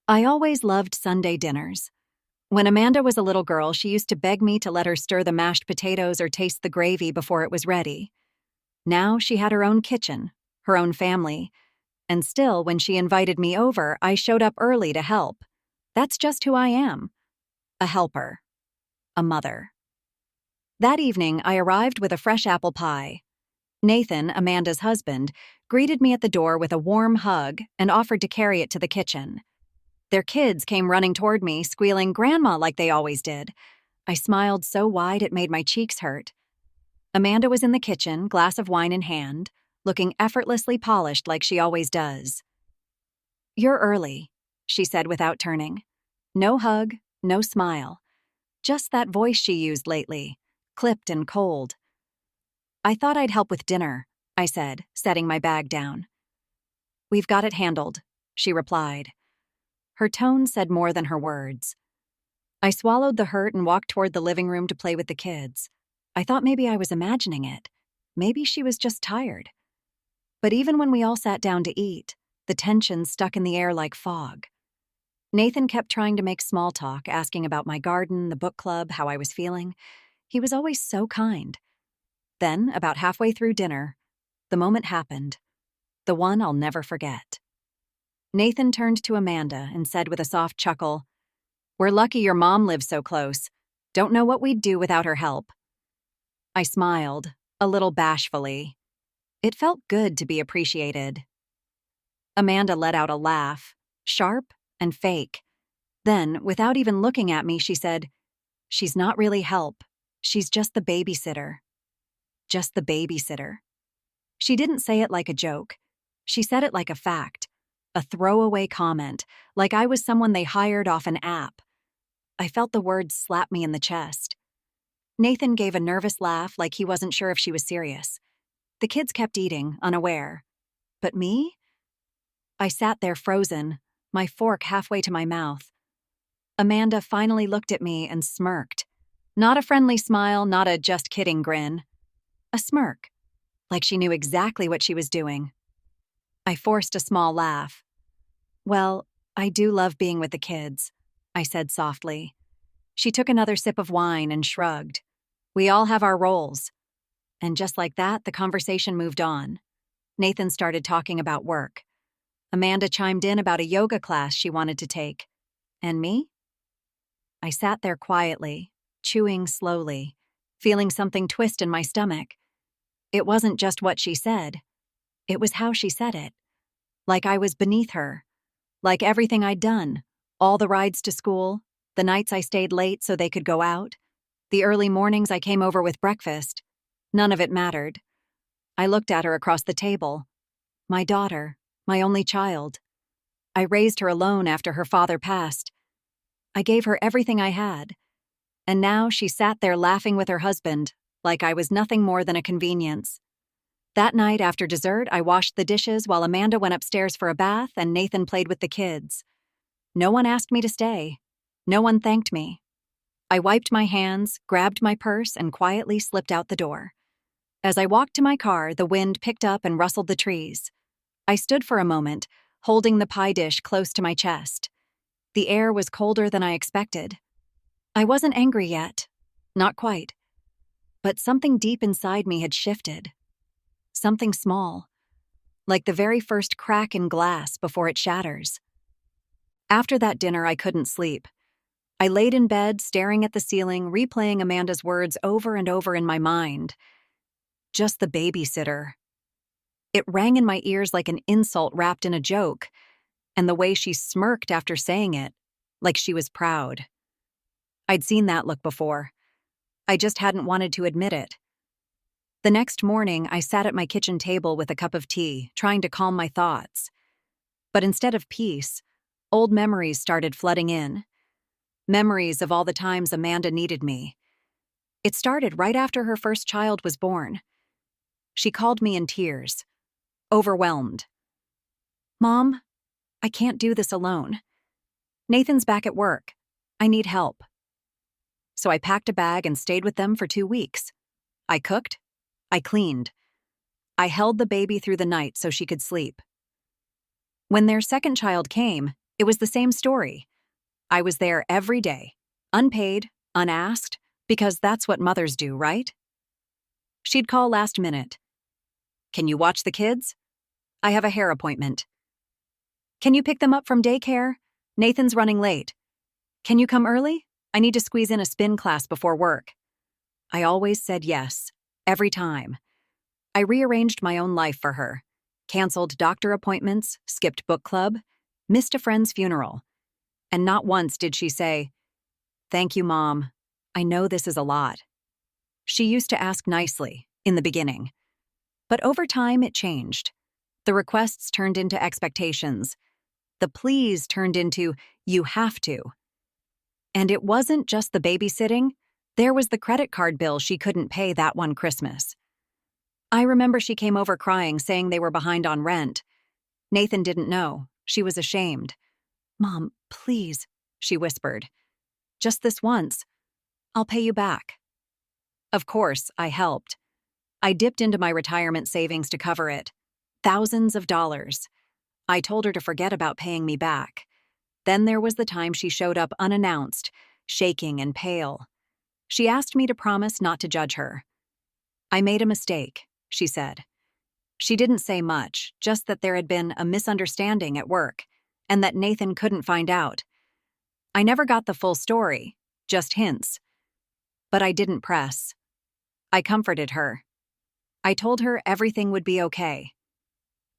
I always loved Sunday dinners. When Amanda was a little girl, she used to beg me to let her stir the mashed potatoes or taste the gravy before it was ready. Now she had her own kitchen, her own family, and still, when she invited me over, I showed up early to help. That's just who I am. A helper. A mother. That evening, I arrived with a fresh apple pie. Nathan, Amanda's husband, greeted me at the door with a warm hug and offered to carry it to the kitchen. Their kids came running toward me, squealing "Grandma" like they always did. I smiled so wide it made my cheeks hurt. Amanda was in the kitchen, glass of wine in hand, looking effortlessly polished like she always does. "You're early," she said without turning. No hug, no smile. Just that voice she used lately, clipped and cold. "I thought I'd help with dinner," I said, setting my bag down. "We've got it handled," she replied. Her tone said more than her words. I swallowed the hurt and walked toward the living room to play with the kids. I thought maybe I was imagining it. Maybe she was just tired. But even when we all sat down to eat, the tension stuck in the air like fog. Nathan kept trying to make small talk, asking about my garden, the book club, how I was feeling. He was always so kind. Then, about halfway through dinner, the moment happened. The one I'll never forget. Nathan turned to Amanda and said with a soft chuckle, "We're lucky your mom lives so close. Don't know what we'd do without her help." I smiled, a little bashfully. It felt good to be appreciated. Amanda let out a laugh, sharp and fake. Then, without even looking at me, she said, "She's not really help. She's just the babysitter." Just the babysitter. She didn't say it like a joke. She said it like a fact. A throwaway comment, like I was someone they hired off an app. I felt the words slap me in the chest. Nathan gave a nervous laugh like he wasn't sure if she was serious. The kids kept eating, unaware. But me? I sat there frozen, my fork halfway to my mouth. Amanda finally looked at me and smirked. Not a friendly smile, not a just kidding grin. A smirk, like she knew exactly what she was doing. I forced a small laugh. "Well, I do love being with the kids," I said softly. She took another sip of wine and shrugged. "We all have our roles." And just like that, the conversation moved on. Nathan started talking about work. Amanda chimed in about a yoga class she wanted to take. And me? I sat there quietly, chewing slowly, feeling something twist in my stomach. It wasn't just what she said. It was how she said it. Like I was beneath her. Like everything I'd done. All the rides to school, the nights I stayed late so they could go out, the early mornings I came over with breakfast. None of it mattered. I looked at her across the table. My daughter, my only child. I raised her alone after her father passed. I gave her everything I had. And now she sat there laughing with her husband, like I was nothing more than a convenience. That night after dessert, I washed the dishes while Amanda went upstairs for a bath and Nathan played with the kids. No one asked me to stay. No one thanked me. I wiped my hands, grabbed my purse, and quietly slipped out the door. As I walked to my car, the wind picked up and rustled the trees. I stood for a moment, holding the pie dish close to my chest. The air was colder than I expected. I wasn't angry yet. Not quite. But something deep inside me had shifted. Something small, like the very first crack in glass before it shatters. After that dinner, I couldn't sleep. I laid in bed, staring at the ceiling, replaying Amanda's words over and over in my mind. Just the babysitter. It rang in my ears like an insult wrapped in a joke, and the way she smirked after saying it, like she was proud. I'd seen that look before. I just hadn't wanted to admit it. The next morning, I sat at my kitchen table with a cup of tea, trying to calm my thoughts. But instead of peace, old memories started flooding in. Memories of all the times Amanda needed me. It started right after her first child was born. She called me in tears, overwhelmed. "Mom, I can't do this alone. Nathan's back at work. I need help." So I packed a bag and stayed with them for 2 weeks. I cooked. I cleaned. I held the baby through the night so she could sleep. When their second child came, It was the same story. I was there every day, unpaid, unasked, because that's what mothers do, right? She'd call last minute. Can you watch the kids? I have a hair appointment. Can you pick them up from daycare? Nathan's running late. Can you come early? I need to squeeze in a spin class before work. I always said yes, every time. I rearranged my own life for her, canceled doctor appointments, skipped book club, missed a friend's funeral. And not once did she say, "Thank you, Mom. I know this is a lot." She used to ask nicely, in the beginning. But over time, it changed. The requests turned into expectations. The pleas turned into, "You have to." And it wasn't just the babysitting. There was the credit card bill she couldn't pay that one Christmas. I remember she came over crying, saying they were behind on rent. Nathan didn't know. She was ashamed. "Mom, please," she whispered. "Just this once. I'll pay you back." Of course, I helped. I dipped into my retirement savings to cover it. Thousands of dollars. I told her to forget about paying me back. Then there was the time she showed up unannounced, shaking and pale. She asked me to promise not to judge her. "I made a mistake," she said. She didn't say much, just that there had been a misunderstanding at work, and that Nathan couldn't find out. I never got the full story, just hints. But I didn't press. I comforted her. I told her everything would be okay.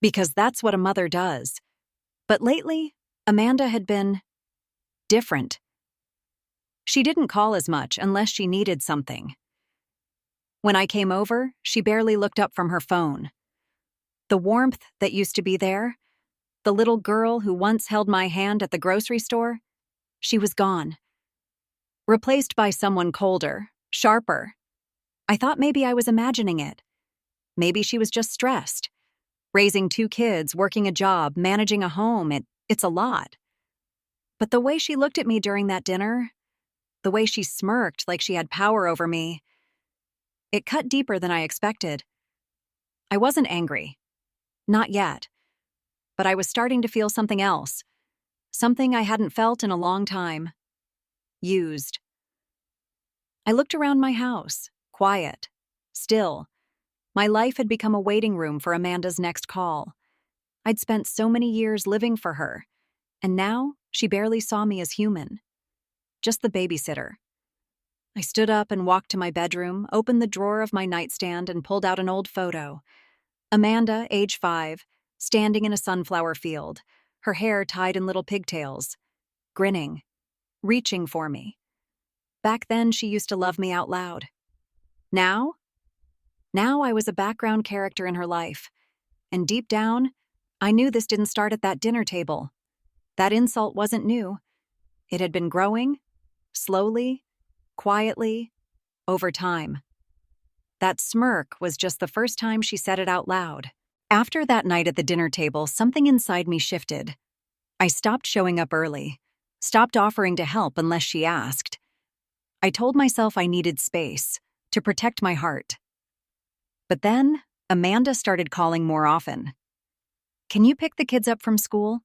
Because that's what a mother does. But lately, Amanda had been different. She didn't call as much unless she needed something. When I came over, she barely looked up from her phone. The warmth that used to be there, the little girl who once held my hand at the grocery store, she was gone. Replaced by someone colder, sharper. I thought maybe I was imagining it. Maybe she was just stressed. Raising 2 kids, working a job, managing a home, it's a lot. But the way she looked at me during that dinner, the way she smirked like she had power over me, it cut deeper than I expected. I wasn't angry. Not yet. But I was starting to feel something else. Something I hadn't felt in a long time. Used. I looked around my house, quiet, still. My life had become a waiting room for Amanda's next call. I'd spent so many years living for her, and now she barely saw me as human. Just the babysitter. I stood up and walked to my bedroom, opened the drawer of my nightstand, and pulled out an old photo. Amanda, age 5, standing in a sunflower field, her hair tied in little pigtails, grinning, reaching for me. Back then, she used to love me out loud. Now I was a background character in her life. And deep down, I knew this didn't start at that dinner table. That insult wasn't new. It had been growing, slowly, quietly, over time. That smirk was just the first time she said it out loud. After that night at the dinner table, something inside me shifted. I stopped showing up early, stopped offering to help unless she asked. I told myself I needed space to protect my heart. But then, Amanda started calling more often. "Can you pick the kids up from school?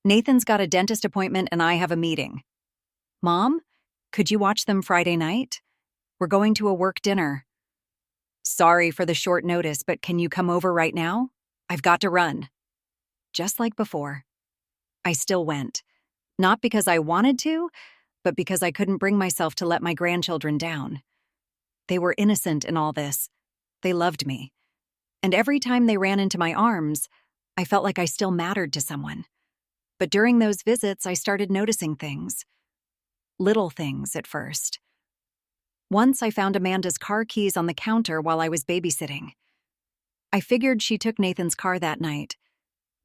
Nathan's got a dentist appointment and I have a meeting." "Mom, could you watch them Friday night? We're going to a work dinner." "Sorry for the short notice, but can you come over right now? I've got to run." Just like before. I still went. Not because I wanted to, but because I couldn't bring myself to let my grandchildren down. They were innocent in all this. They loved me. And every time they ran into my arms, I felt like I still mattered to someone. But during those visits, I started noticing things. Little things at first. Once I found Amanda's car keys on the counter while I was babysitting. I figured she took Nathan's car that night.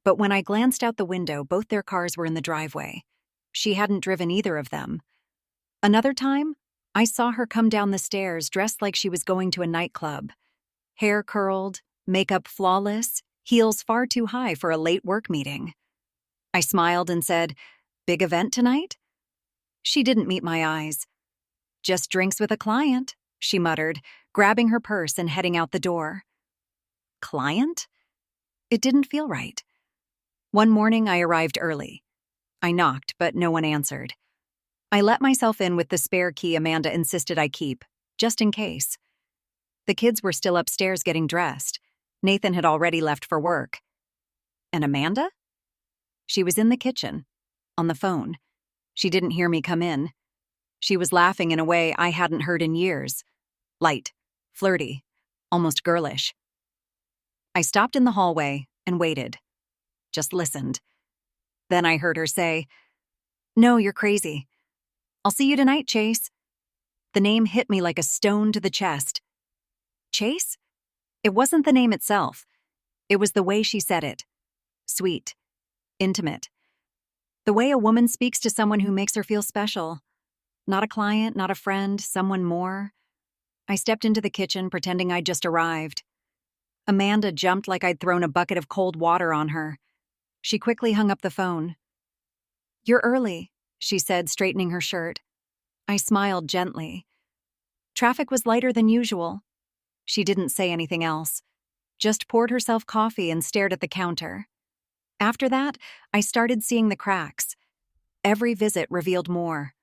But when I glanced out the window, both their cars were in the driveway. She hadn't driven either of them. Another time, I saw her come down the stairs dressed like she was going to a nightclub. Hair curled, makeup flawless, heels far too high for a late work meeting. I smiled and said, "Big event tonight?" She didn't meet my eyes. "Just drinks with a client," she muttered, grabbing her purse and heading out the door. Client? It didn't feel right. One morning I arrived early. I knocked, but no one answered. I let myself in with the spare key Amanda insisted I keep, just in case. The kids were still upstairs getting dressed. Nathan had already left for work. And Amanda? She was in the kitchen, on the phone. She didn't hear me come in. She was laughing in a way I hadn't heard in years. Light, flirty, almost girlish. I stopped in the hallway and waited. Just listened. Then I heard her say, "No, you're crazy. I'll see you tonight, Chase." The name hit me like a stone to the chest. Chase? It wasn't the name itself. It was the way she said it. Sweet. Intimate. The way a woman speaks to someone who makes her feel special. Not a client, not a friend, someone more. I stepped into the kitchen pretending I'd just arrived. Amanda jumped like I'd thrown a bucket of cold water on her. She quickly hung up the phone. "You're early," she said, straightening her shirt. I smiled gently. Traffic was lighter than usual. She didn't say anything else, just poured herself coffee and stared at the counter. After that, I started seeing the cracks. Every visit revealed more.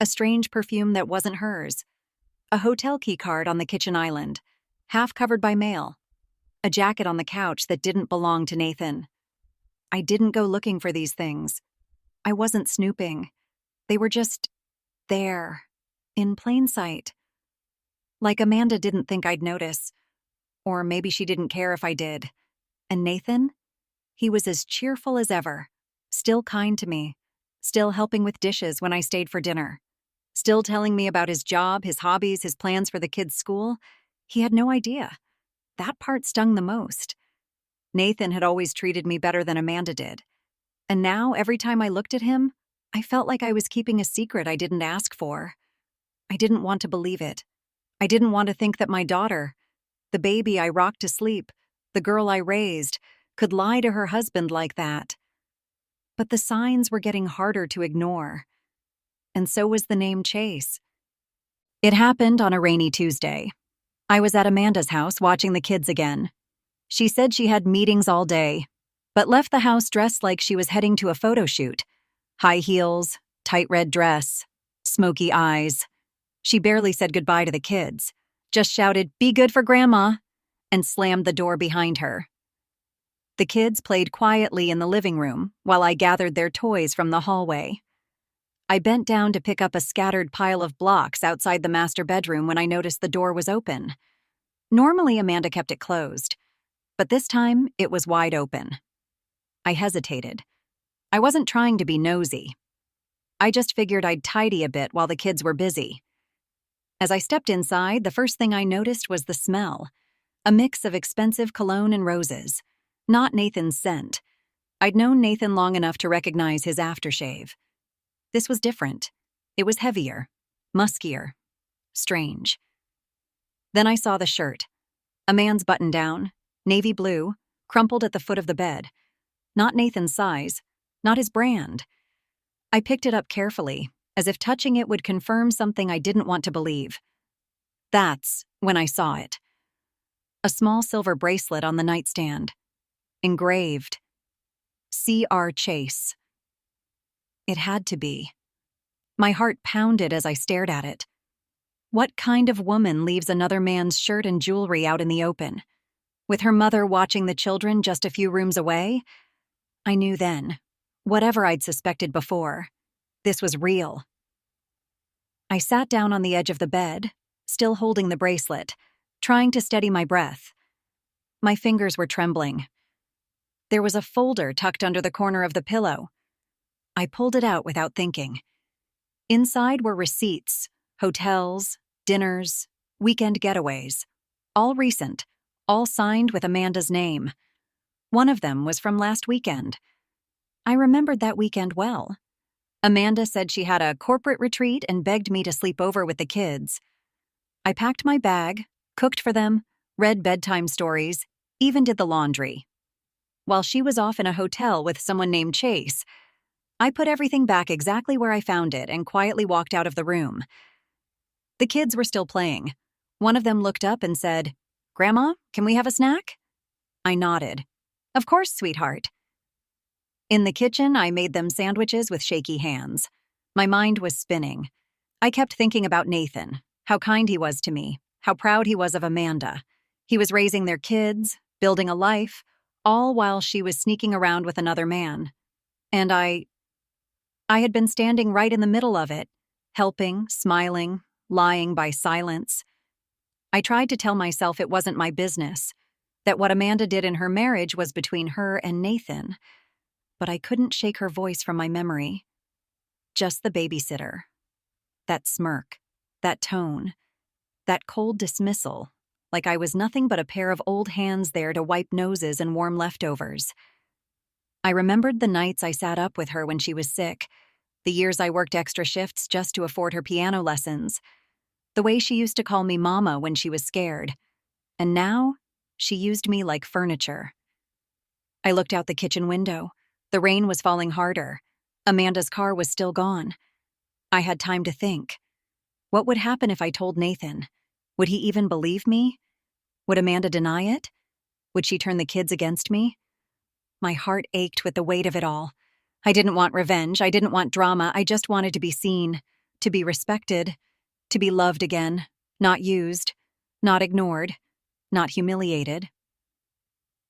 A strange perfume that wasn't hers. A hotel key card on the kitchen island, half covered by mail. A jacket on the couch that didn't belong to Nathan. I didn't go looking for these things. I wasn't snooping. They were just there, in plain sight. Like Amanda didn't think I'd notice. Or maybe she didn't care if I did. And Nathan? He was as cheerful as ever. Still kind to me. Still helping with dishes when I stayed for dinner. Still telling me about his job, his hobbies, his plans for the kids' school. He had no idea. That part stung the most. Nathan had always treated me better than Amanda did. And now, every time I looked at him, I felt like I was keeping a secret I didn't ask for. I didn't want to believe it. I didn't want to think that my daughter, the baby I rocked to sleep, the girl I raised, could lie to her husband like that. But the signs were getting harder to ignore. And so was the name Chase. It happened on a rainy Tuesday. I was at Amanda's house watching the kids again. She said she had meetings all day, but left the house dressed like she was heading to a photo shoot. High heels, tight red dress, smoky eyes. She barely said goodbye to the kids, just shouted, "Be good for Grandma," and slammed the door behind her. The kids played quietly in the living room while I gathered their toys from the hallway. I bent down to pick up a scattered pile of blocks outside the master bedroom when I noticed the door was open. Normally, Amanda kept it closed, but this time it was wide open. I hesitated. I wasn't trying to be nosy. I just figured I'd tidy a bit while the kids were busy. As I stepped inside, the first thing I noticed was the smell. A mix of expensive cologne and roses. Not Nathan's scent. I'd known Nathan long enough to recognize his aftershave. This was different. It was heavier, muskier, strange. Then I saw the shirt. A man's button-down, navy blue, crumpled at the foot of the bed. Not Nathan's size, not his brand. I picked it up carefully, as if touching it would confirm something I didn't want to believe. That's when I saw it. A small silver bracelet on the nightstand. Engraved. C.R. Chase. It had to be. My heart pounded as I stared at it. What kind of woman leaves another man's shirt and jewelry out in the open? With her mother watching the children just a few rooms away? I knew then, whatever I'd suspected before, this was real. I sat down on the edge of the bed, still holding the bracelet, trying to steady my breath. My fingers were trembling. There was a folder tucked under the corner of the pillow. I pulled it out without thinking. Inside were receipts, hotels, dinners, weekend getaways. All recent, all signed with Amanda's name. One of them was from last weekend. I remembered that weekend well. Amanda said she had a corporate retreat and begged me to sleep over with the kids. I packed my bag, cooked for them, read bedtime stories, even did the laundry. While she was off in a hotel with someone named Chase, I put everything back exactly where I found it and quietly walked out of the room. The kids were still playing. One of them looked up and said, "Grandma, can we have a snack?" I nodded. "Of course, sweetheart." In the kitchen, I made them sandwiches with shaky hands. My mind was spinning. I kept thinking about Nathan, how kind he was to me, how proud he was of Amanda. He was raising their kids, building a life, all while she was sneaking around with another man. And I had been standing right in the middle of it, helping, smiling, lying by silence. I tried to tell myself it wasn't my business, that what Amanda did in her marriage was between her and Nathan. But I couldn't shake her voice from my memory. Just the babysitter. That smirk, that tone, that cold dismissal, like I was nothing but a pair of old hands there to wipe noses and warm leftovers. I remembered the nights I sat up with her when she was sick, the years I worked extra shifts just to afford her piano lessons, the way she used to call me Mama when she was scared. And now, she used me like furniture. I looked out the kitchen window. The rain was falling harder. Amanda's car was still gone. I had time to think. What would happen if I told Nathan? Would he even believe me? Would Amanda deny it? Would she turn the kids against me? My heart ached with the weight of it all. I didn't want revenge. I didn't want drama. I just wanted to be seen, to be respected, to be loved again, not used, not ignored, not humiliated.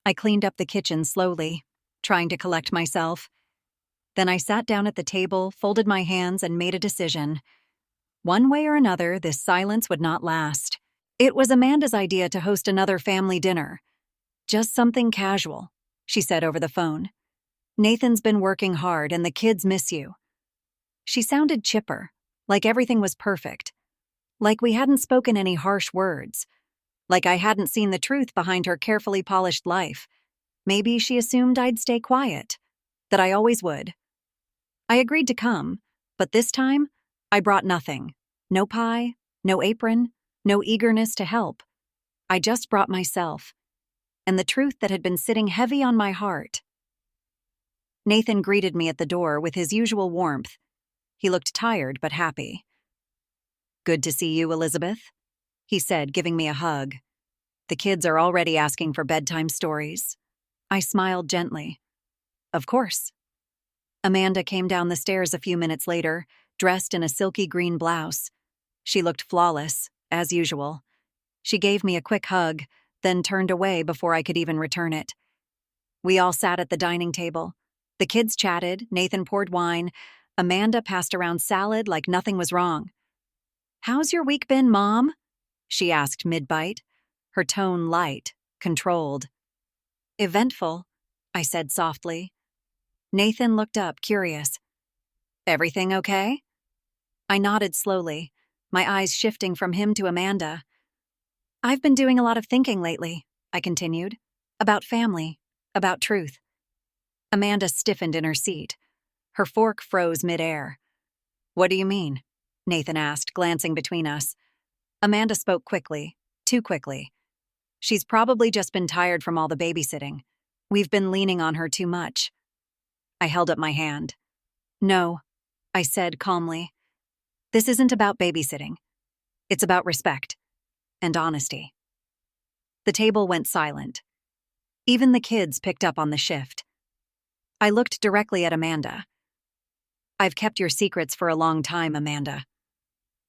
I cleaned up the kitchen slowly, trying to collect myself. Then I sat down at the table, folded my hands, and made a decision. One way or another, this silence would not last. It was Amanda's idea to host another family dinner. Just something casual, she said over the phone. Nathan's been working hard and the kids miss you. She sounded chipper, like everything was perfect, like we hadn't spoken any harsh words, like I hadn't seen the truth behind her carefully polished life. Maybe she assumed I'd stay quiet, that I always would. I agreed to come, but this time, I brought nothing. No pie, no apron, no eagerness to help. I just brought myself, and the truth that had been sitting heavy on my heart. Nathan greeted me at the door with his usual warmth. He looked tired but happy. "Good to see you, Elizabeth," he said, giving me a hug. "The kids are already asking for bedtime stories." I smiled gently. "Of course." Amanda came down the stairs a few minutes later, dressed in a silky green blouse. She looked flawless, as usual. She gave me a quick hug, then turned away before I could even return it. We all sat at the dining table. The kids chatted, Nathan poured wine, Amanda passed around salad like nothing was wrong. "How's your week been, Mom?" she asked mid-bite, her tone light, controlled. "Eventful," I said softly. Nathan looked up, curious. "Everything okay?" I nodded slowly, my eyes shifting from him to Amanda. "I've been doing a lot of thinking lately," I continued, "about family, about truth." Amanda stiffened in her seat. Her fork froze midair. "What do you mean?" Nathan asked, glancing between us. Amanda spoke quickly, too quickly. "She's probably just been tired from all the babysitting. We've been leaning on her too much." I held up my hand. "No," I said calmly. "This isn't about babysitting. It's about respect and honesty." The table went silent. Even the kids picked up on the shift. I looked directly at Amanda. "I've kept your secrets for a long time, Amanda.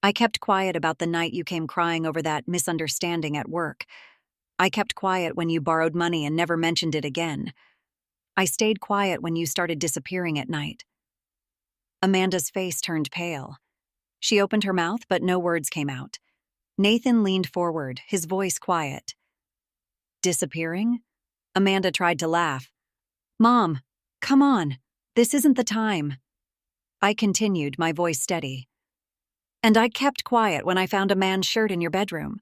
I kept quiet about the night you came crying over that misunderstanding at work. I kept quiet when you borrowed money and never mentioned it again. I stayed quiet when you started disappearing at night." Amanda's face turned pale. She opened her mouth, but no words came out. Nathan leaned forward, his voice quiet. "Disappearing?" Amanda tried to laugh. "Mom, come on. This isn't the time." I continued, my voice steady. "And I kept quiet when I found a man's shirt in your bedroom.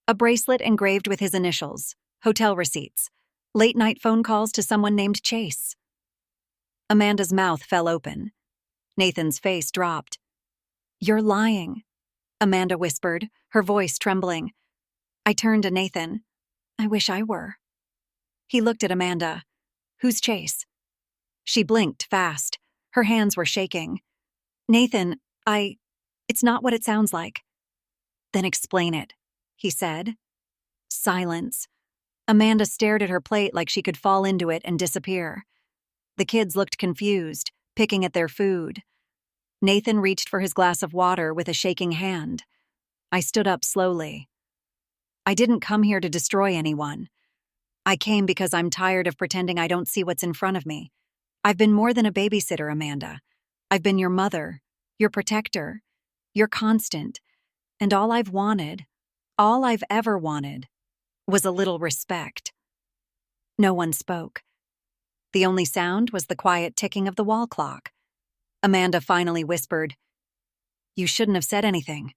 A bracelet engraved with his initials, hotel receipts, late-night phone calls to someone named Chase." Amanda's mouth fell open. Nathan's face dropped. "You're lying," Amanda whispered, her voice trembling. I turned to Nathan. "I wish I were." He looked at Amanda. "Who's Chase?" She blinked fast. Her hands were shaking. "Nathan, it's not what it sounds like." "Then explain it," he said. Silence. Amanda stared at her plate like she could fall into it and disappear. The kids looked confused, picking at their food. Nathan reached for his glass of water with a shaking hand. I stood up slowly. I didn't come here to destroy anyone. I came because I'm tired of pretending I don't see what's in front of me. I've been more than a babysitter, Amanda. I've been your mother, your protector, your constant, and all I've wanted, all I've ever wanted, was a little respect. No one spoke. The only sound was the quiet ticking of the wall clock. Amanda finally whispered, "You shouldn't have said anything."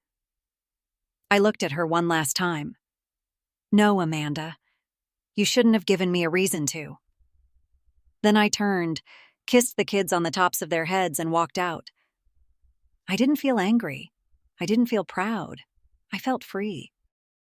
I looked at her one last time. "No, Amanda. You shouldn't have given me a reason to." Then I turned, kissed the kids on the tops of their heads, and walked out. I didn't feel angry. I didn't feel proud. I felt free.